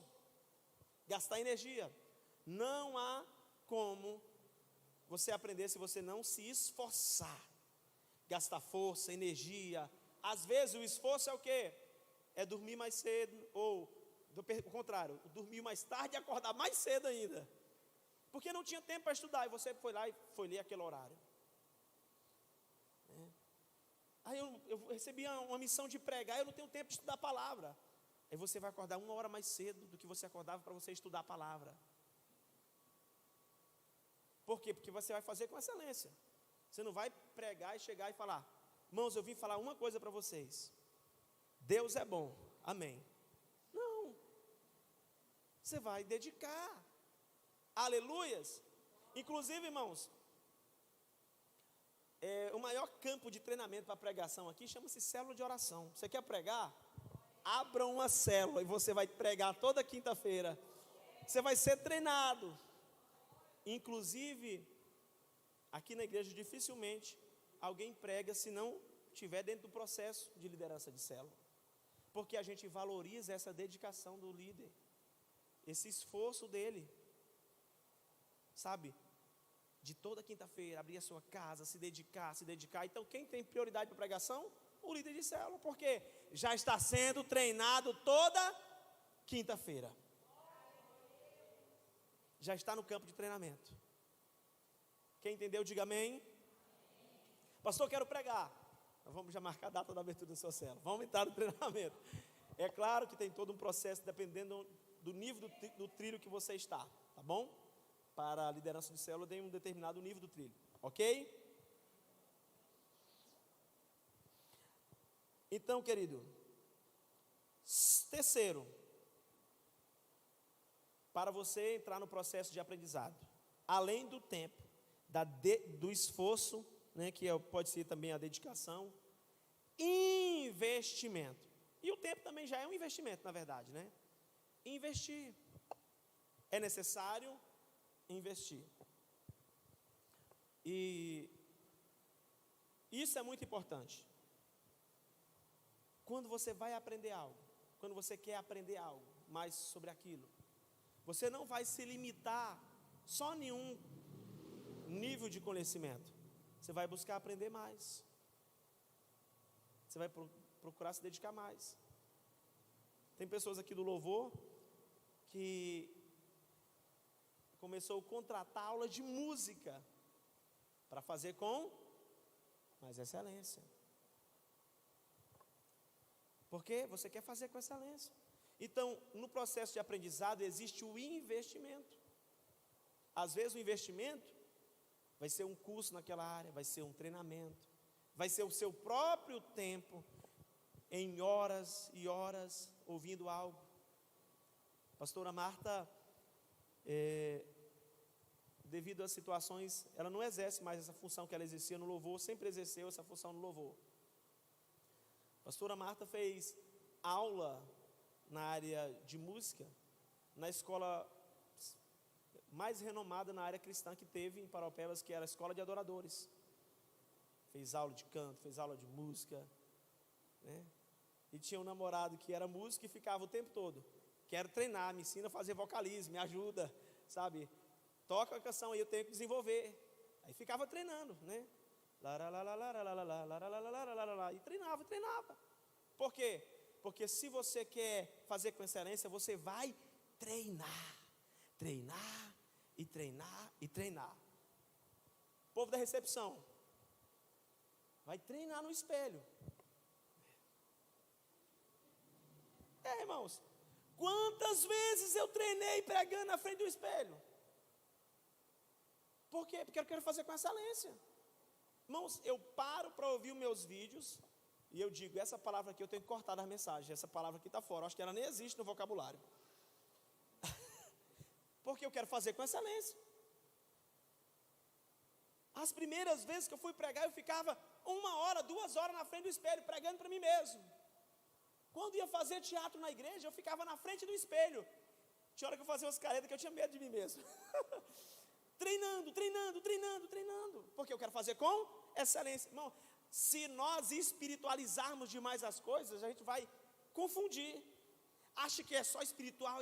gastar energia. Não há como você aprender se você não se esforçar. Gastar força, energia. Às vezes o esforço é o quê? É dormir mais cedo, ou o contrário, dormir mais tarde e acordar mais cedo ainda. Porque não tinha tempo para estudar, e você foi lá e foi ler aquele horário. Aí eu recebi uma missão de pregar, eu não tenho tempo de estudar a palavra. Aí você vai acordar 1 hora mais cedo do que você acordava para você estudar a palavra. Por quê? Porque você vai fazer com excelência. Você não vai pregar e chegar e falar, irmãos, eu vim falar uma coisa para vocês. Deus é bom, amém. Não. Você vai dedicar. Aleluias. Inclusive, irmãos, o maior campo de treinamento para pregação aqui chama-se célula de oração. Você quer pregar? Abra uma célula e você vai pregar toda quinta-feira. Você vai ser treinado. Inclusive, aqui na igreja dificilmente alguém prega se não estiver dentro do processo de liderança de célula. Porque a gente valoriza essa dedicação do líder, esse esforço dele, sabe? De toda quinta-feira, abrir a sua casa, se dedicar. Então, quem tem prioridade para pregação? O líder de célula, porque já está sendo treinado toda quinta-feira. Já está no campo de treinamento. Quem entendeu, diga amém. Pastor, quero pregar. Vamos já marcar a data da abertura da sua célula. Vamos entrar no treinamento. É claro que tem todo um processo, dependendo do nível do trilho que você está, tá bom? Para a liderança de célula tem um determinado nível do trilho, ok? Então, querido, terceiro, para você entrar no processo de aprendizado, além do tempo, do esforço, né, que pode ser também a dedicação, investimento. E o tempo também já é um investimento, na verdade, né? Investir. É necessário investir. E isso é muito importante. Quando você vai aprender algo, quando você quer aprender algo mais sobre aquilo, você não vai se limitar só em um nível de conhecimento. Você vai buscar aprender mais. Você vai procurar se dedicar mais. Tem pessoas aqui do louvor que começou a contratar aula de música para fazer com mais excelência. Porque você quer fazer com excelência. Então, no processo de aprendizado existe o investimento. Às vezes o investimento vai ser um curso naquela área, vai ser um treinamento, vai ser o seu próprio tempo, em horas e horas, ouvindo algo. A pastora Marta, devido às situações, ela não exerce mais essa função que ela exercia no louvor, sempre exerceu essa função no louvor. A pastora Marta fez aula na área de música, na escola mais renomada na área cristã que teve em Paraupebas, que era a Escola de Adoradores. Fez aula de canto, fez aula de música, né? E tinha um namorado que era músico e ficava o tempo todo: quero treinar, me ensina a fazer vocalismo, me ajuda, sabe? Toca a canção aí, eu tenho que desenvolver. Aí ficava treinando, né? E treinava. Por quê? Porque se você quer fazer com excelência, você vai treinar. Povo da recepção, vai treinar no espelho. Irmãos, quantas vezes eu treinei pregando na frente do espelho? Por quê? Porque eu quero fazer com excelência. Irmãos, eu paro para ouvir os meus vídeos e eu digo: essa palavra aqui eu tenho que cortar das mensagens, essa palavra aqui está fora, acho que ela nem existe no vocabulário. Porque eu quero fazer com excelência. As primeiras vezes que eu fui pregar, eu ficava 1 hora, 2 horas na frente do espelho, pregando para mim mesmo. Quando ia fazer teatro na igreja, eu ficava na frente do espelho. Tinha hora que eu fazia umas caretas que eu tinha medo de mim mesmo. Treinando. Porque eu quero fazer com excelência. Irmão, se nós espiritualizarmos demais as coisas, a gente vai confundir. Acha que é só espiritual,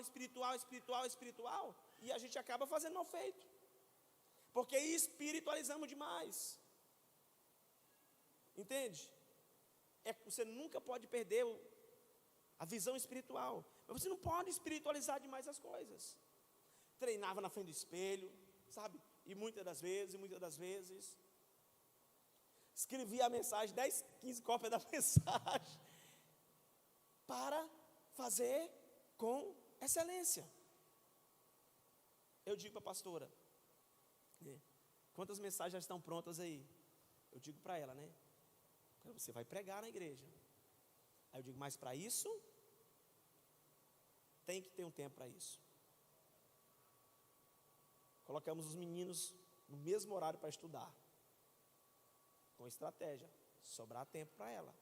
e a gente acaba fazendo mal feito. Porque espiritualizamos demais. Entende? Você nunca pode perder a visão espiritual. Mas você não pode espiritualizar demais as coisas. Treinava na frente do espelho, sabe? E muitas das vezes escrevia a mensagem, 10, 15 cópias da mensagem, para fazer com excelência. Eu digo para a pastora: quantas mensagens já estão prontas aí? Eu digo para ela, né? Você vai pregar na igreja. Aí eu digo: mas para isso tem que ter um tempo para isso. Colocamos os meninos no mesmo horário para estudar, com estratégia, sobrar tempo para ela,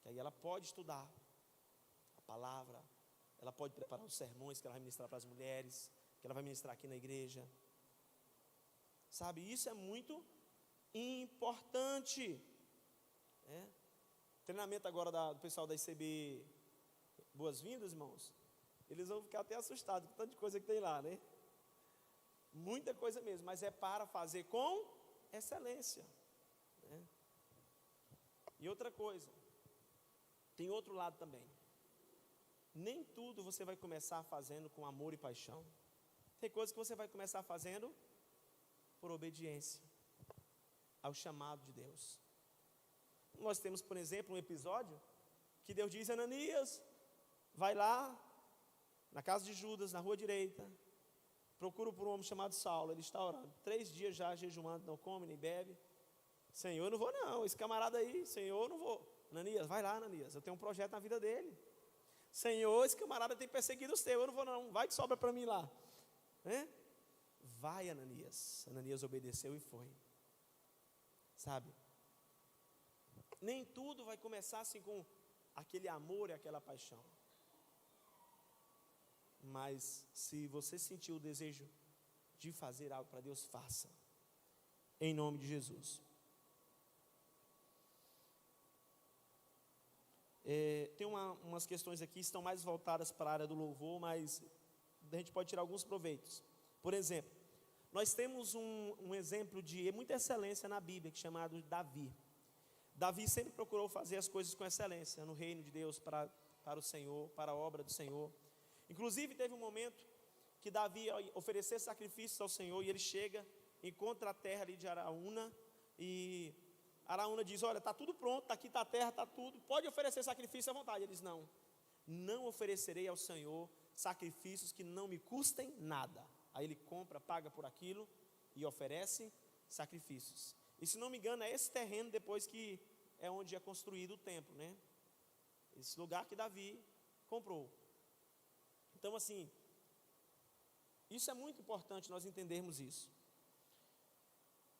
que aí ela pode estudar a palavra, ela pode preparar os sermões que ela vai ministrar para as mulheres, que ela vai ministrar aqui na igreja, sabe? Isso é muito importante, né? Treinamento agora do pessoal da ICB Boas-Vindas, irmãos. Eles vão ficar até assustados com tanta coisa que tem lá, né? Muita coisa mesmo, mas é para fazer com excelência, né? E outra coisa, tem outro lado também. Nem tudo você vai começar fazendo com amor e paixão. Tem coisas que você vai começar fazendo por obediência ao chamado de Deus. Nós temos, por exemplo, um episódio que Deus diz: Ananias, vai lá na casa de Judas, na rua direita, procura por um homem chamado Saulo, ele está orando, 3 dias já jejuando, não come nem bebe. Senhor, eu não vou não, esse camarada aí, Senhor, eu não vou. Ananias, vai lá, Ananias, eu tenho um projeto na vida dele. Senhor, esse camarada tem perseguido os teus, eu não vou não, vai que sobra para mim lá, né? Vai, Ananias. Ananias obedeceu e foi, sabe? Nem tudo vai começar assim com aquele amor e aquela paixão. Mas se você sentir o desejo de fazer algo para Deus, faça, em nome de Jesus. Tem umas questões aqui que estão mais voltadas para a área do louvor, mas a gente pode tirar alguns proveitos. Por exemplo, nós temos um exemplo de muita excelência na Bíblia, chamado Davi. Davi sempre procurou fazer as coisas com excelência no reino de Deus, para o Senhor, para a obra do Senhor. Inclusive teve um momento que Davi ia oferecer sacrifícios ao Senhor, e ele chega, encontra a terra ali de Araúna, e Araúna diz: olha, está tudo pronto, está aqui, está a terra, está tudo, pode oferecer sacrifício à vontade. Ele diz: não oferecerei ao Senhor sacrifícios que não me custem nada. Aí ele compra, paga por aquilo e oferece sacrifícios. E se não me engano, é esse terreno depois que é onde é construído o templo, né? Esse lugar que Davi comprou. Então, assim, isso é muito importante nós entendermos isso.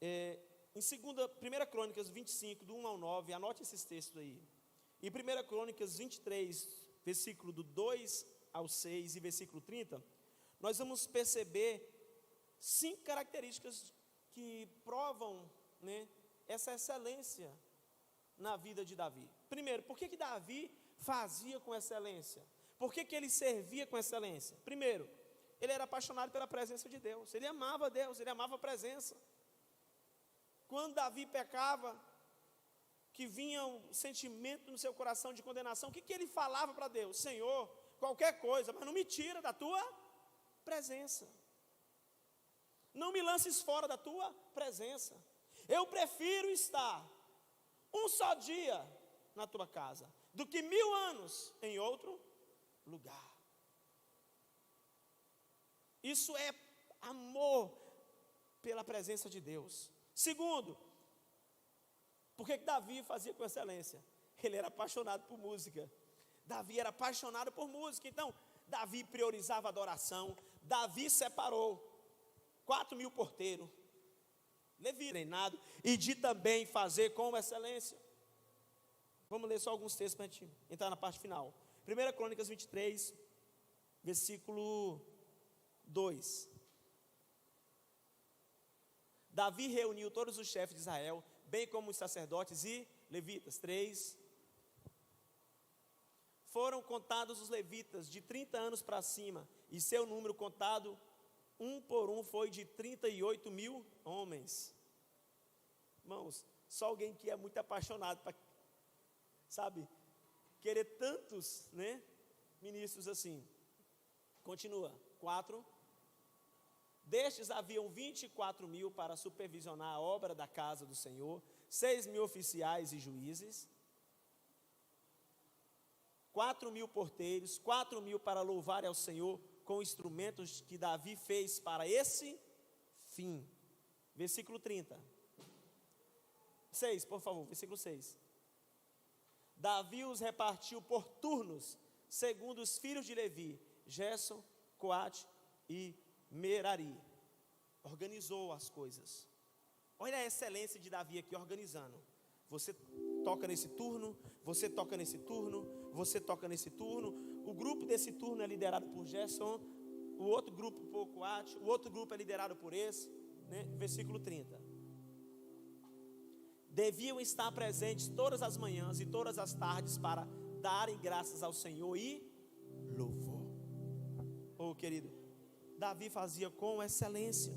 Em 1 Crônicas 25, do 1 ao 9, anote esses textos aí. Em 1 Crônicas 23, versículo do 2 ao 6 e versículo 30, nós vamos perceber 5 características que provam, né, essa excelência na vida de Davi. Primeiro, por que Davi fazia com excelência? Por que ele servia com excelência? Primeiro, ele era apaixonado pela presença de Deus. Ele amava Deus, ele amava a presença. Quando Davi pecava, que vinha um sentimento no seu coração de condenação, o que ele falava para Deus? Senhor, qualquer coisa, mas não me tira da tua presença. Não me lances fora da tua presença. Eu prefiro estar um só dia na tua casa do que 1000 anos em outro lugar. Isso é amor pela presença de Deus. Segundo, por que Davi fazia com excelência? Ele era apaixonado por música. Davi era apaixonado por música. Então, Davi priorizava a adoração. Davi separou 4.000 porteiros, Levi treinado, e de também fazer com excelência. Vamos ler só alguns textos para a gente entrar na parte final. 1 Crônicas 23, versículo 2. Davi reuniu todos os chefes de Israel, bem como os sacerdotes e levitas. 3. Foram contados os levitas de 30 anos para cima, e seu número contado um por um foi de 38.000 homens. Irmãos, só alguém que é muito apaixonado para, sabe, querer tantos, né, ministros assim. Continua. 4. Destes haviam 24.000 para supervisionar a obra da casa do Senhor, 6.000 oficiais e juízes, 4.000 porteiros, 4.000 para louvar ao Senhor com instrumentos que Davi fez para esse fim. Versículo 30. 6, por favor, versículo 6. Davi os repartiu por turnos, segundo os filhos de Levi, Gerson, Coate e Merari. Organizou as coisas. Olha a excelência de Davi aqui organizando. Você toca nesse turno, você toca nesse turno, você toca nesse turno. O grupo desse turno é liderado por Gerson, o outro grupo por Coate, o outro grupo é liderado por esse, né? Versículo 30. Deviam estar presentes todas as manhãs e todas as tardes para darem graças ao Senhor e louvor. Oh, querido, Davi fazia com excelência.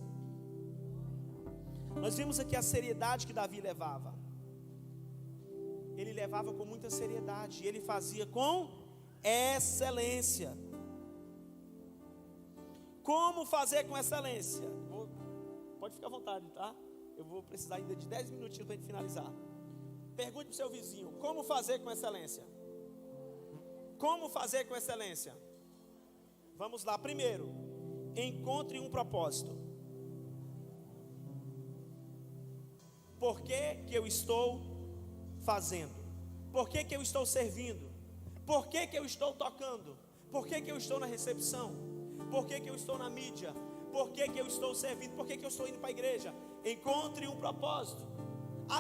Nós vimos aqui a seriedade que Davi levava. Ele levava com muita seriedade, ele fazia com excelência. Como fazer com excelência? Pode ficar à vontade, tá? Eu vou precisar ainda de 10 minutinhos para a gente finalizar. Pergunte para o seu vizinho: como fazer com excelência? Como fazer com excelência? Vamos lá. Primeiro, encontre um propósito. Por que eu estou fazendo? Por que eu estou servindo? Por que eu estou tocando? Por que eu estou na recepção? Por que eu estou na mídia? Por que eu estou servindo? Por que eu estou indo para a igreja? Encontre um propósito.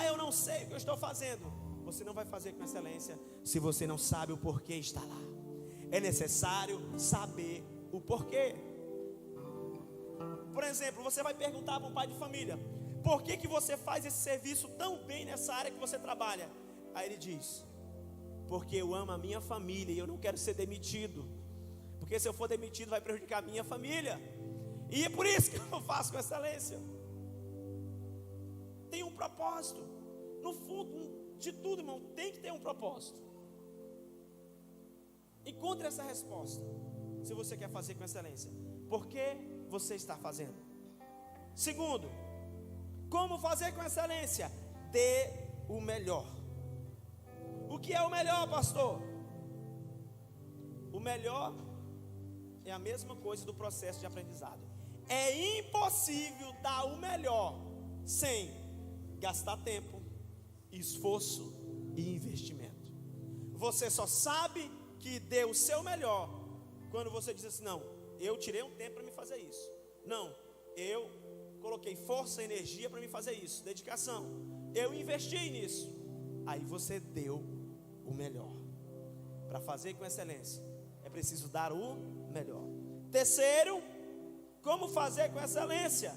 Eu não sei o que eu estou fazendo. Você não vai fazer com excelência se você não sabe o porquê está lá. É necessário saber o porquê. Por exemplo, você vai perguntar para um pai de família: por que você faz esse serviço tão bem nessa área que você trabalha? Aí ele diz: porque eu amo a minha família e eu não quero ser demitido. Porque se eu for demitido vai prejudicar a minha família. E é por isso que eu faço com excelência. Tem um propósito. No fundo de tudo, irmão, tem que ter um propósito. Encontre essa resposta. Se você quer fazer com excelência, por que você está fazendo? Segundo, como fazer com excelência? Dê o melhor. O que é o melhor, pastor? O melhor é a mesma coisa do processo de aprendizado. É impossível dar o melhor sem gastar tempo, esforço e investimento. Você só sabe que deu o seu melhor quando você diz assim: não, eu tirei um tempo para me fazer isso. Não, eu coloquei força e energia para me fazer isso. Dedicação, eu investi nisso. Aí você deu o melhor. Para fazer com excelência é preciso dar o melhor. Terceiro, como fazer com excelência?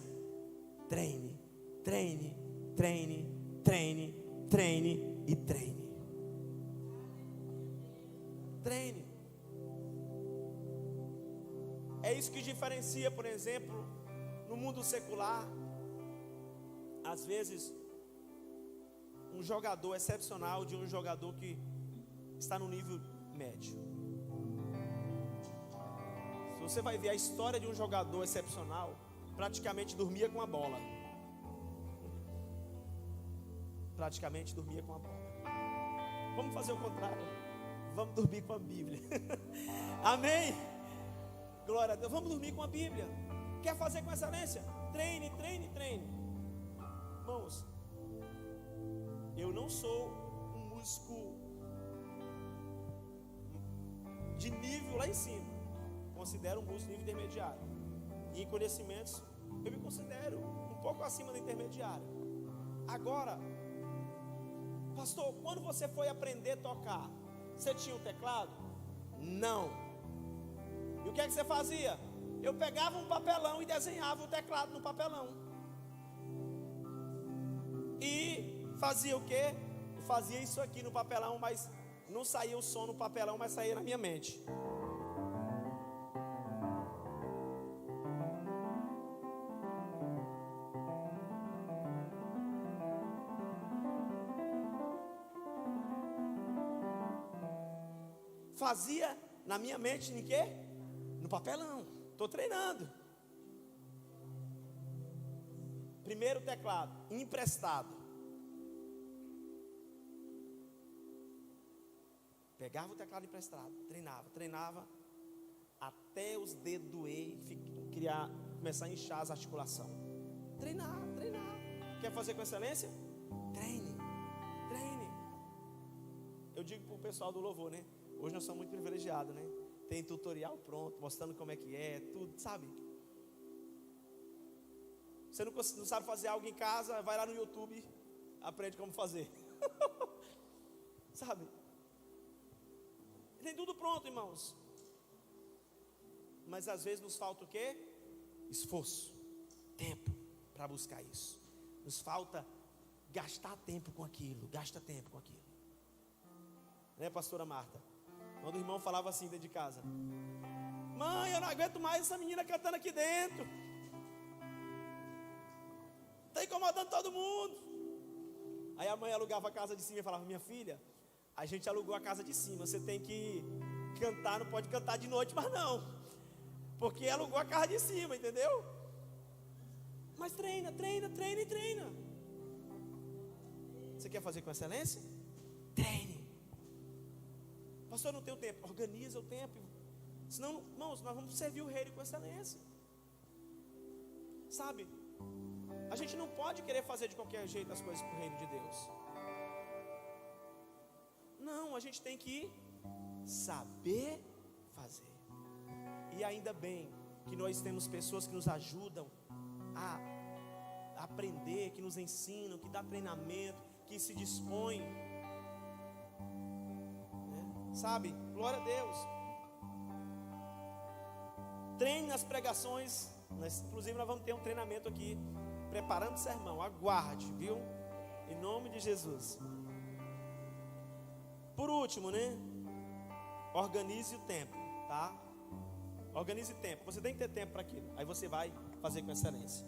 Treine, treine, treine, treine, treine e treine. Treine. É isso que diferencia, por exemplo, no mundo secular, às vezes, um jogador excepcional de um jogador que está no nível médio. Se você vai ver a história de um jogador excepcional, praticamente dormia com a bola. Praticamente dormia com a bola. Vamos fazer o contrário. Vamos dormir com a Bíblia. Amém? Glória a Deus. Vamos dormir com a Bíblia. Quer fazer com excelência? Treine, treine, treine. Irmãos, eu não sou um músico de nível lá em cima. Considero um músico de nível intermediário. E em conhecimentos, eu me considero um pouco acima do intermediário. Agora, pastor, quando você foi aprender a tocar, você tinha um teclado? Não. E o que é que você fazia? Eu pegava um papelão e desenhava o teclado no papelão. E fazia o quê? Eu fazia isso aqui no papelão, mas não saía o som no papelão, mas saía na minha mente. Fazia na minha mente, em quê? No papelão. Estou treinando. Primeiro teclado, emprestado. Pegava o teclado emprestado, treinava, até os dedos doer e começar a inchar as articulações. Treinar. Quer fazer com excelência? Treine. Eu digo para o pessoal do louvor, né? Hoje nós somos muito privilegiados, né? Tem tutorial pronto, mostrando como é que é, tudo, sabe? Você não sabe fazer algo em casa, vai lá no YouTube, aprende como fazer. Sabe? Tem tudo pronto, irmãos. Mas às vezes nos falta o quê? Esforço, tempo para buscar isso. Nos falta gastar tempo com aquilo, Né, pastora Marta? Quando o irmão falava assim dentro de casa: mãe, eu não aguento mais essa menina cantando aqui dentro. Está incomodando todo mundo. Aí a mãe alugava a casa de cima e falava: minha filha, a gente alugou a casa de cima, você tem que cantar, não pode cantar de noite, mas não. Porque alugou a casa de cima, entendeu? Mas treina. Você quer fazer com excelência? Treine. Pastor, eu não tenho tempo. Organiza o tempo. Senão, irmãos, nós vamos servir o reino com excelência. Sabe? A gente não pode querer fazer de qualquer jeito as coisas para o reino de Deus. Não, a gente tem que saber fazer. E ainda bem que nós temos pessoas que nos ajudam a aprender, que nos ensinam, que dá treinamento, que se dispõem. Sabe? Glória a Deus. Treine nas pregações. Inclusive nós vamos ter um treinamento aqui, preparando o sermão. Aguarde, viu? Em nome de Jesus. Por último, né? Organize o tempo, tá? Organize o tempo. Você tem que ter tempo para aquilo. Aí você vai fazer com excelência.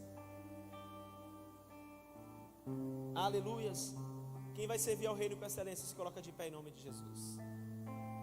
Aleluias. Quem vai servir ao reino com excelência se coloca de pé em nome de Jesus.